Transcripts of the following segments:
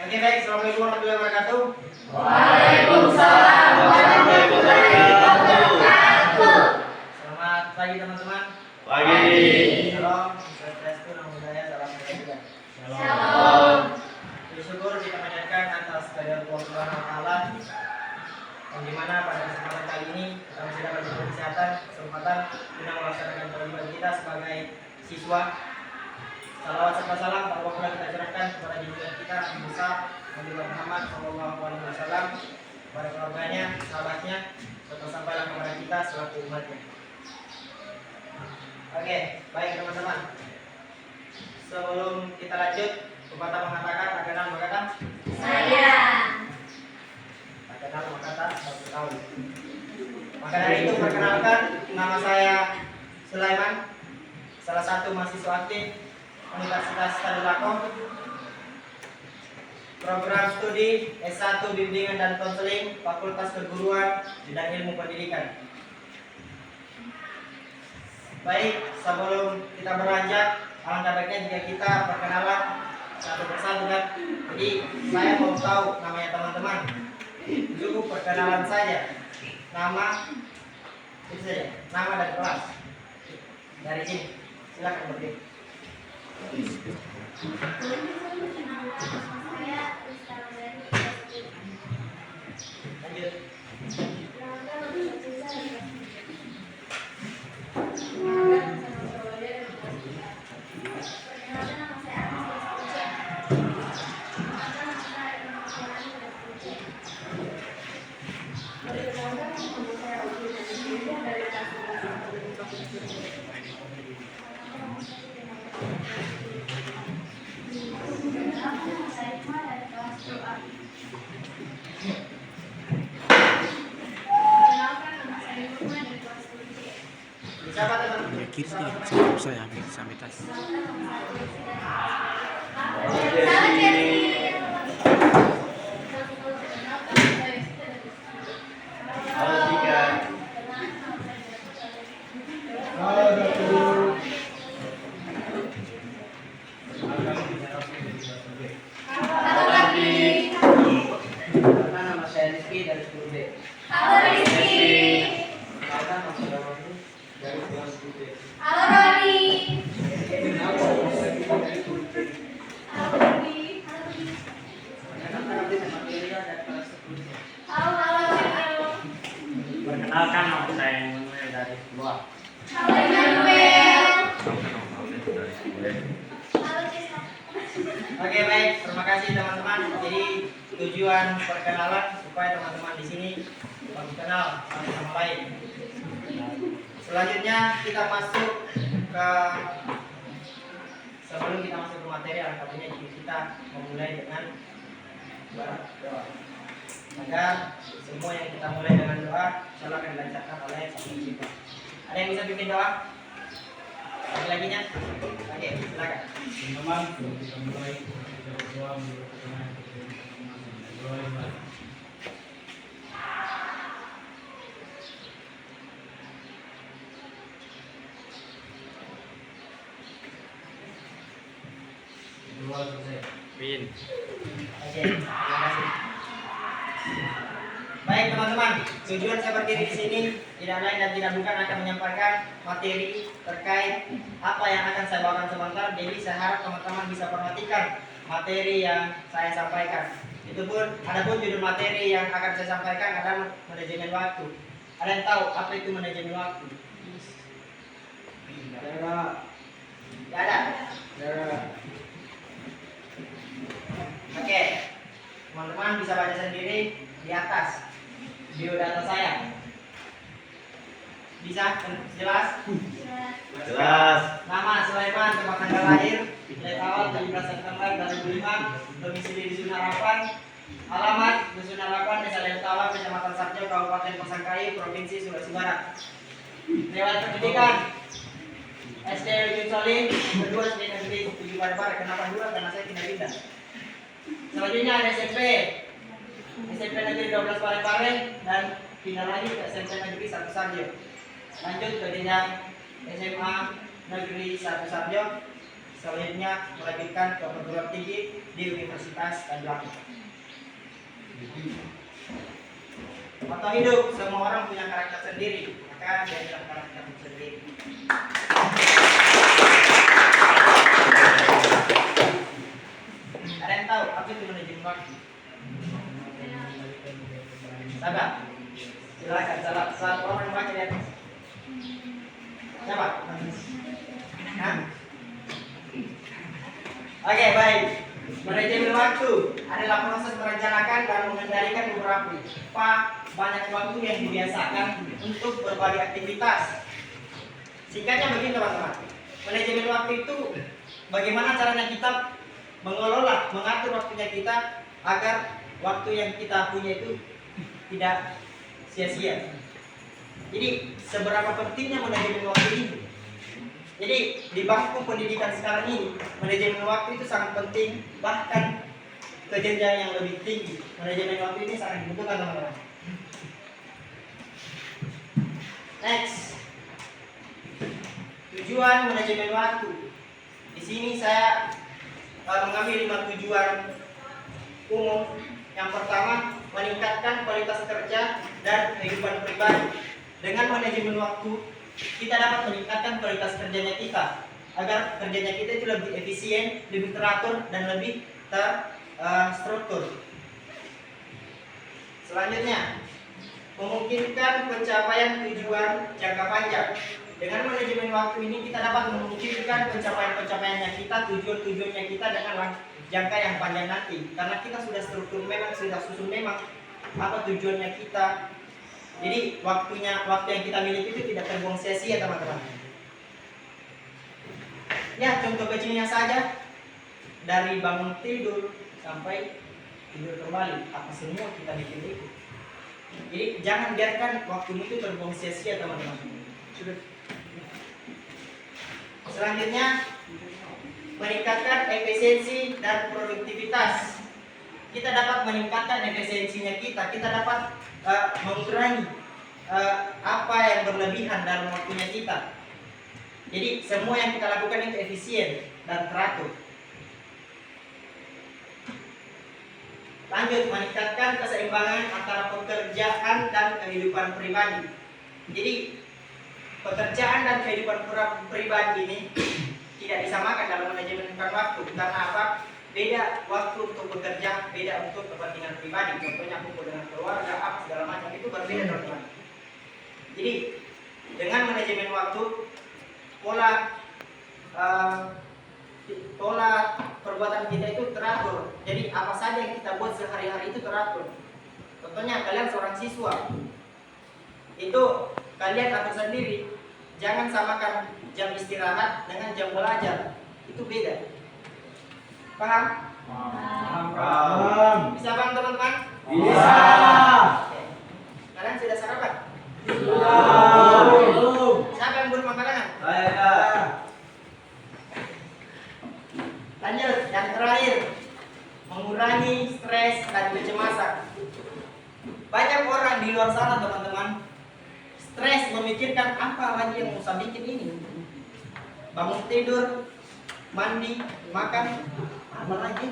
Oke baik, assalamualaikum warahmatullahi wabarakatuh. Waalaikumsalam warahmatullahi wabarakatuh. Selamat pagi teman-teman. Pagi. Salam, swastiastu, namo buddhaya, salam kebajikan. Shalom. Bersyukur kita panjatkan atas kehadirat Allah Subhanahu wa taala. Yang dimana pada kesempatan kali ini kita masih dapat diberi kesempatan guna melaksanakan kewajiban kita sebagai siswa. Salawat serta salam tak lupa kita curahkan kepada junjungan kita Nabi besar Nabi Muhammad SAW, kepada keluarganya, sahabatnya, serta sampailah kepada kita selaku umatnya. Oke, baik teman-teman. Sebelum kita lanjut, pepatah mengatakan tak kenal maka kata Saya. tak kenal maka tak tahu. Maka dari itu perkenalkan, nama saya Sulaiman, salah satu mahasiswa aktif Universitas Tadulako, program studi S1 Bimbingan dan Konseling Fakultas Keguruan Bidang Ilmu Pendidikan. Baik, sebelum kita beranjak, alangkah baiknya jika kita perkenalan satu persatu kan. Jadi saya mau tahu namanya teman-teman. Cukup perkenalan saja. Nama itu saja, nama dan kelas. Dari sini, silakan berdiri. Lanjut. Siapa teman? Ya kiri sini, saya ambil sampai tas. Nama saya Rizky dari 10B. Halo Rizky. Nama saya Roni dari kelas 10B. Halo Roni. Halo Roni. Halo. Perkenalkan nama saya Emmanuel dari Sebuah. Halo Emmanuel. Halo Cisna. Oke baik, terima kasih teman-teman. Jadi tujuan perkenalan supaya teman-teman di sini lebih kenal satu sama lain. Selanjutnya kita masuk ke sebelum kita masuk ke materi, alangkah baiknya jika kita memulai dengan doa. Agar semua yang kita mulai dengan doa insyaallah akan dilancarkan oleh Sang Pencipta. Ada yang bisa bikin doa? Lagi-laginya? Oke, silakan. Teman-teman, sebelum kita mulai, kita berdoa menurut perkenalan kita. Doa selesai. Min. Oke, terima kasih. Baik teman-teman, tujuan saya berdiri di sini tidak lain dan tidak bukan akan menyampaikan materi terkait apa yang akan saya bawakan sebentar. Jadi saya harap teman-teman bisa perhatikan materi yang saya sampaikan. Itu pun, adapun judul materi yang akan saya sampaikan adalah manajemen waktu. Ada yang tahu apa itu manajemen waktu? Tidak ada. Oke, teman-teman bisa baca sendiri di atas biodata saya. Bisa jelas? Jelas. Nama Sulaiman, tempat tanggal lahir, nilai awal 17 September 2005, domisili di Sunarapan, alamat di Sunarapan, Desa Lentawa, Kecamatan Sarjo, Kabupaten Pasangkayu, Provinsi Sulawesi Barat. Riwayat pendidikan SD Ujung Soling, kedua SD Negeri 7 Parepare. Kenapa dua? Karena saya pindah-pindah. Selanjutnya ada SMP Negeri 12 Parepare dan pindah lagi ke SMP Negeri 1 Sarjo. Lanjut ke jenjang SMA Negeri 1 Sarjo. Selanjutnya melanjutkan ke perguruan tinggi di Universitas intensitas dan waktu. Atau hidup, semua orang punya karakter sendiri, maka dia adalah karakter sendiri. Ada yang tahu apa itu manajemen waktu? Sabar. Silakan satu orang yang baca di atas. Siapa? Hah? Oke, baik. Manajemen waktu adalah proses merencanakan dan mengendalikan beberapa banyak waktu yang dibiasakan untuk berbagai aktivitas. Singkatnya begini teman-teman. Manajemen waktu itu bagaimana caranya kita mengelola, mengatur waktunya kita agar waktu yang kita punya itu tidak sia-sia. Jadi seberapa pentingnya manajemen waktu ini? Jadi di bangku pendidikan sekarang ini manajemen waktu itu sangat penting, bahkan ke jenjang yang lebih tinggi. Manajemen waktu ini sangat dibutuhkan teman-teman. Next, tujuan manajemen waktu. Di sini saya mengambil 5 tujuan umum. Yang pertama, meningkatkan kualitas kerja dan kehidupan pribadi. Dengan manajemen waktu, kita dapat meningkatkan kualitas kerjanya kita, agar kerjanya kita itu lebih efisien, lebih teratur, dan lebih terstruktur. Selanjutnya, memungkinkan pencapaian tujuan jangka panjang. Dengan manajemen waktu ini kita dapat memungkinkan pencapaian-pencapaiannya kita, tujuan-tujuannya kita dengan jangka yang panjang nanti. Karena kita sudah struktur memang, sudah susun memang apa tujuannya kita. Jadi waktu yang kita miliki itu tidak terbuang sia-sia teman-teman. Ya, contoh kecilnya saja, dari bangun tidur sampai tidur kembali, apa semua kita bikin itu. Jadi jangan biarkan waktu itu terbuang sia-sia teman-teman. Selanjutnya, meningkatkan efisiensi dan produktivitas. Kita dapat meningkatkan efisiensinya kita dapat mengurangi apa yang berlebihan dalam waktunya kita. Jadi semua yang kita lakukan itu efisien dan teratur. Lanjut, meningkatkan keseimbangan antara pekerjaan dan kehidupan pribadi. Jadi pekerjaan dan kehidupan pribadi ini tidak disamakan dalam manajemen waktu. Karena apa? Beda waktu untuk bekerja, beda untuk kepentingan pribadi. Contohnya kumpul dengan keluarga, apa segala macam itu berbeda teman-teman. Jadi dengan manajemen waktu, pola perbuatan kita itu teratur. Jadi apa saja yang kita buat sehari-hari itu teratur. Contohnya kalian seorang siswa, itu kalian atur sendiri. Jangan samakan jam istirahat dengan jam belajar. Itu beda. Paham? Paham. Bisa paham teman-teman? Bisa. Oke. Kalian sudah sarapan? Belum. Siapa yang belum makan? Saya. Lanjut, yang terakhir, mengurangi stres dan kecemasan. Banyak orang di luar sana teman-teman stres memikirkan apa lagi yang mau saya bikin ini. Bangun tidur, mandi, makan, apa lagi?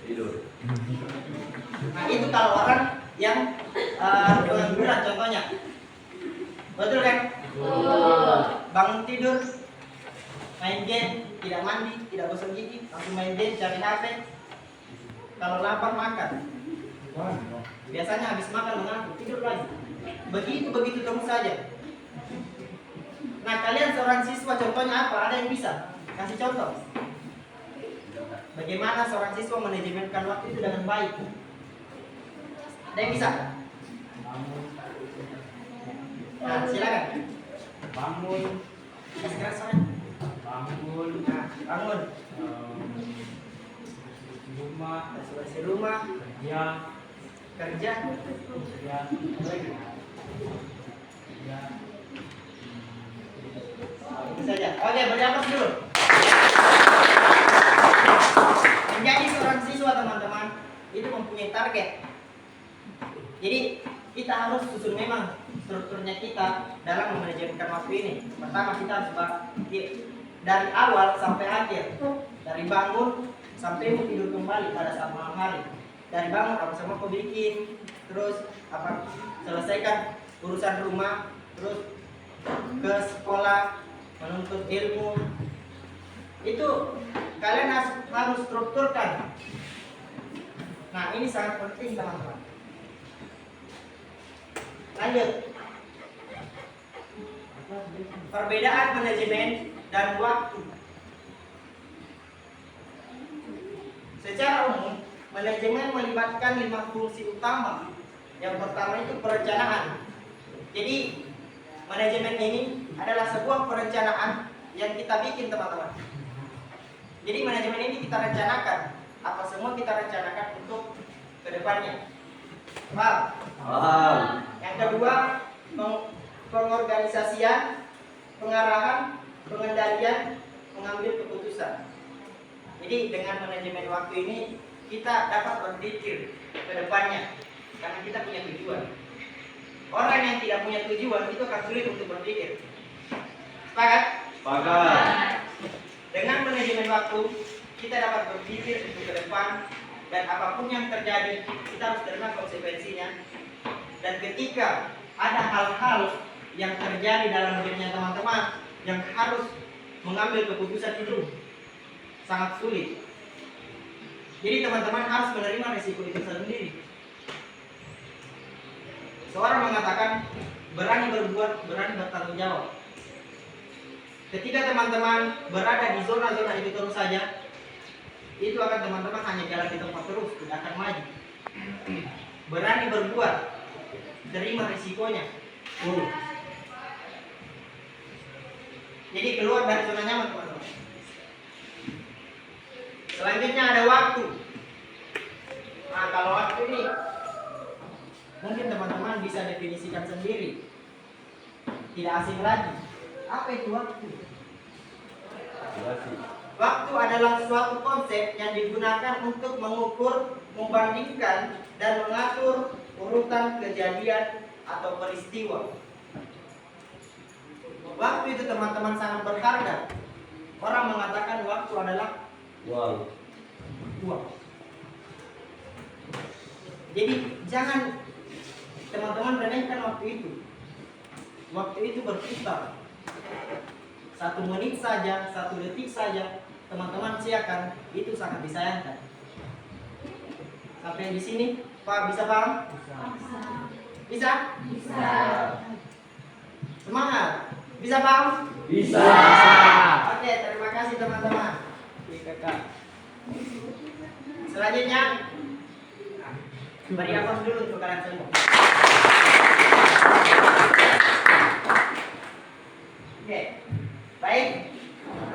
Tidur. Nah itu kalau orang yang pengangguran contohnya. Betul kan? Bangun tidur, main game, tidak mandi, tidak gosok gigi, langsung main game, cari HP. Kalau lapar makan. Biasanya habis makan mengantuk, tidur lagi. Begitu terus saja. Nah kalian seorang siswa contohnya apa? Ada yang bisa? Kasih contoh. Bagaimana seorang siswa manajemenkan waktu itu dengan baik? Ada yang bisa? Nah silakan. Bangun. Kasih keras soalnya. Bangun. Nah bangun. Rumah. Bersih rumah. Kerja. Kerja. Kerja. Itu saja. Oke, bernafas dulu. Menjadi seorang siswa teman-teman itu mempunyai target. Jadi kita harus susun memang strukturnya kita dalam memanajemenkan waktu ini. Pertama kita harus dari awal sampai akhir, dari bangun sampai mau tidur kembali pada saat malam hari. Dari bangun apa semua kau bikin, terus apa selesaikan urusan rumah, terus ke sekolah menuntut ilmu. Itu kalian harus strukturkan. Nah, ini sangat penting teman-teman. Lanjut. Perbedaan manajemen dan waktu. Secara umum, manajemen melibatkan 5 fungsi utama. Yang pertama itu perencanaan. Jadi, manajemen ini adalah sebuah perencanaan yang kita bikin teman-teman. Jadi manajemen ini kita rencanakan. Apa semua kita rencanakan untuk kedepannya. Paham? Paham. Yang kedua, pengorganisasian, pengarahan, pengendalian, mengambil keputusan. Jadi dengan manajemen waktu ini kita dapat berpikir ke depannya karena kita punya tujuan. Orang yang tidak punya tujuan itu akan sulit untuk berpikir. Sepakat? Sepakat. Dengan manajemen waktu kita dapat berpikir untuk ke depan dan apapun yang terjadi kita harus terima konsekuensinya. Dan ketika ada hal-hal yang terjadi dalam dirinya teman-teman yang harus mengambil keputusan itu sangat sulit. Jadi teman-teman harus menerima risiko itu sendiri. Seorang mengatakan berani berbuat, berani bertanggung jawab. Ketika teman-teman berada di zona-zona itu terus saja, itu akan teman-teman hanya jalan di tempat terus, tidak akan maju. Berani berbuat, terima risikonya. Jadi keluar dari zona nyaman teman-teman. Selanjutnya ada waktu. Nah, kalau waktu ini mungkin teman-teman bisa definisikan sendiri. Tidak asing lagi. Apa itu waktu? Waktu adalah suatu konsep yang digunakan untuk mengukur, membandingkan, dan mengatur urutan kejadian atau peristiwa. Waktu itu teman-teman sangat berharga. Orang mengatakan waktu adalah uang. Jadi jangan teman-teman remehkan waktu itu. Waktu itu berputar. 1 menit saja, 1 detik saja, teman-teman siakan, itu sangat disayangkan. Sampai di sini, Pak bisa paham? Bisa? Bisa. Semangat. Bisa paham? Bisa. Oke, terima kasih teman-teman. Selanjutnya, beri aplaus dulu untuk kalian semua. Oke, baik.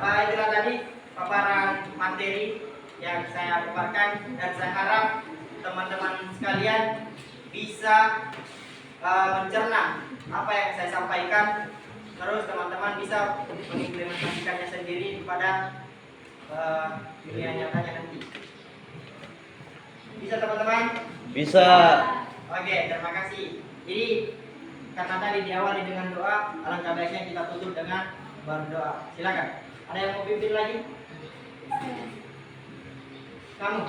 Itulah tadi paparan materi yang saya paparkan dan saya harap teman-teman sekalian bisa mencerna apa yang saya sampaikan. Terus teman-teman bisa mengimplementasikannya sendiri kepada dunia nyatanya nanti. Bisa teman-teman? Bisa. Oke, terima kasih. Jadi karena tadi diawali dengan doa, alangkah baiknya kita tutup dengan berdoa. Silakan. Ada yang mau pimpin lagi? Kamu?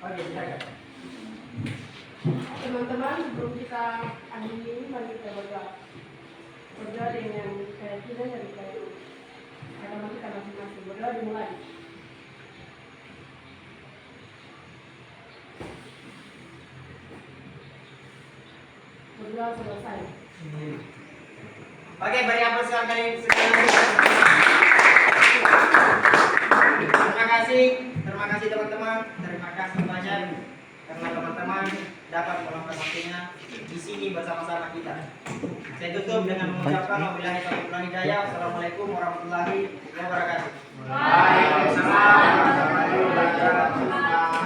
Oke, silakan. Teman-teman, sebelum kita akhiri ini, mari kita berdoa. Berdoa dengan keyakinan dan agama kita masing-masing. Berdoa dimulai. Berdoa selesai. Oke, beri aplaus sekali. Terima kasih teman-teman. Terima kasih banyak karena teman-teman dapat meluangkan waktunya di sini bersama-sama kita. Saya tutup dengan mengucapkan wabillahi taufiq wal hidayah. Assalamualaikum warahmatullahi wabarakatuh. Waalaikumsalam warahmatullahi wabarakatuh.